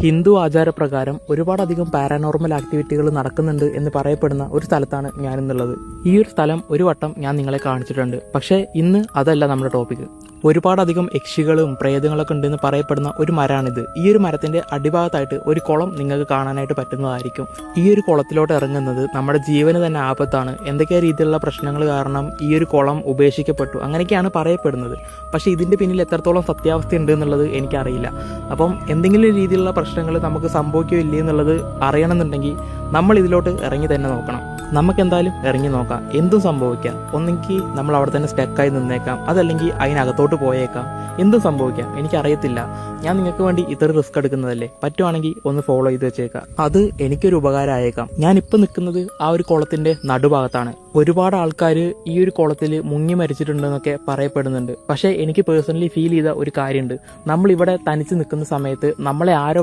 ഹിന്ദു ആചാരപ്രകാരം ഒരുപാടധികം പാരാനോർമൽ ആക്ടിവിറ്റികൾ നടക്കുന്നുണ്ട് എന്ന് പറയപ്പെടുന്ന ഒരു സ്ഥലത്താണ് ഞാനിന്നുള്ളത്. ഈ ഒരു സ്ഥലം ഒരു വട്ടം ഞാൻ നിങ്ങളെ കാണിച്ചിട്ടുണ്ട്. പക്ഷേ ഇന്ന് അതല്ല നമ്മുടെ ടോപ്പിക്. ഒരുപാടധികം യക്ഷികളും പ്രേതങ്ങളൊക്കെ ഉണ്ടെന്ന് പറയപ്പെടുന്ന ഒരു മരമാണിത്. ഈ ഒരു മരത്തിന്റെ അടിഭാഗത്തായിട്ട് ഒരു കുളം നിങ്ങൾക്ക് കാണാനായിട്ട് പറ്റുന്നതായിരിക്കും. ഈ ഒരു കുളത്തിലോട്ട് ഇറങ്ങുന്നത് നമ്മുടെ ജീവന് തന്നെ ആപത്താണ്. എന്തൊക്കെ രീതിയിലുള്ള പ്രശ്നങ്ങൾ കാരണം ഈ ഒരു കുളം ഉപേക്ഷിക്കപ്പെട്ടു, അങ്ങനെയൊക്കെയാണ് പറയപ്പെടുന്നത്. പക്ഷേ ഇതിന്റെ പിന്നിൽ എത്രത്തോളം സത്യാവസ്ഥ ഉണ്ട് എന്നുള്ളത് എനിക്കറിയില്ല. അപ്പം എന്തെങ്കിലും രീതിയിലുള്ള പ്രശ്നങ്ങൾ നമുക്ക് സംഭവിക്കില്ലേ എന്നുള്ളത് അറിയണമെന്നുണ്ടെങ്കിൽ നമ്മൾ ഇതിലോട്ട് ഇറങ്ങി തന്നെ നോക്കണം. നമുക്ക് എന്തായാലും ഇറങ്ങി നോക്കാം, എന്തും സംഭവിക്കാം. ഒന്നെങ്കിൽ നമ്മൾ അവിടെ തന്നെ സ്റ്റക്കായി നിന്നേക്കാം, അതല്ലെങ്കിൽ അതിനകത്തോട്ട് പോയേക്കാം. എന്തും സംഭവിക്കാം, എനിക്കറിയത്തില്ല. ഞാൻ നിങ്ങൾക്ക് വേണ്ടി ഇത്ര റിസ്ക് എടുക്കുന്നതല്ലേ, പറ്റുവാണെങ്കിൽ ഒന്ന് ഫോളോ ചെയ്ത് വെച്ചേക്കാം. അത് എനിക്കൊരു ഉപകാരമായേക്കാം. ഞാനിപ്പോൾ നിൽക്കുന്നത് ആ ഒരു കുളത്തിന്റെ നടുഭാഗത്താണ്. ഒരുപാട് ആൾക്കാർ ഈ ഒരു കുളത്തിൽ മുങ്ങി മരിച്ചിട്ടുണ്ടെന്നൊക്കെ പറയപ്പെടുന്നുണ്ട്. പക്ഷേ എനിക്ക് പേഴ്സണലി ഫീൽ ചെയ്ത ഒരു കാര്യമുണ്ട്. നമ്മളിവിടെ തനിച്ച് നിൽക്കുന്ന സമയത്ത് നമ്മളെ ആരോ